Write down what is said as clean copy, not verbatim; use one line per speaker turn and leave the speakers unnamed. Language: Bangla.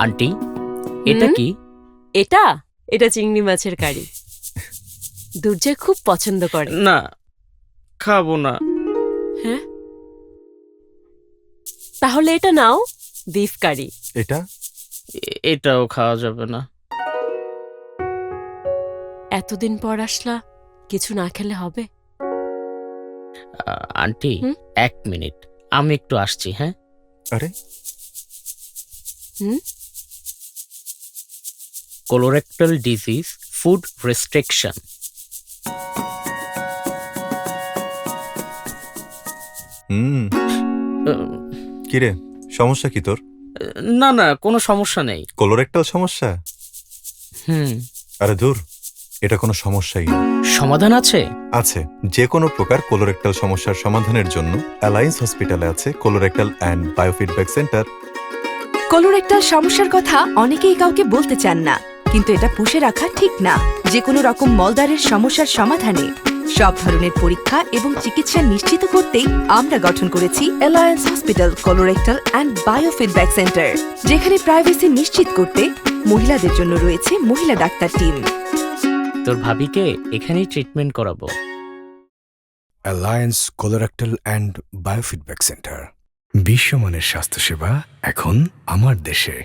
আন্টি, এটা কি?
এটা এটা চিংড়ি মাছের কারি। দুর্জয় খুব পছন্দ করে।
না, খাবো না।
হ্যাঁ, তাহলে এটা নাও, বিফ কারি।
এটা
এটাও খাওয়া যাবে না।
এতদিন পর আসলা, কিছু না খেলে হবে?
আন্টি,
হুম?
1 মিনিট, আমি একটু আসছি। হ্যাঁ,
আরে
কোলোরেক্টাল ডিজিজ, ফুড রেস্ট্রিকশন।
কিরে, সমস্যা কি তোর?
না না, কোনো সমস্যা নেই।
কোলোরেক্টাল সমস্যা?
হুম,
আরে দূর, এটা কোনো সমস্যাই না।
সমাধান আছে?
আছে, যে কোনো প্রকার কোলোরেক্টাল সমস্যার সমাধানের জন্য অ্যালায়েন্স হসপিটালে আছে colorectal and biofeedback centre.
Colorectal সমস্যার কথা অনেকেই কাউকে বলতে চান না, কিন্তু এটা পুষে রাখা ঠিক না। যে কোনো রকম মলদ্বারের সমস্যার সমাধানে সব ধরনের পরীক্ষা এবং চিকিৎসা নিশ্চিত করতেই আমরা গঠন করেছি alliance hospital colorectal and biofeedback centre, যেখানে প্রাইভেসি নিশ্চিত করতে মহিলাদের জন্য রয়েছে মহিলা ডাক্তার টিম।
তোর ভাবিকে এখানেই ট্রিটমেন্ট করাবো।
Alliance colorectal and biofeedback centre, বিশ্বমানের স্বাস্থ্যসেবা এখন আমার দেশে।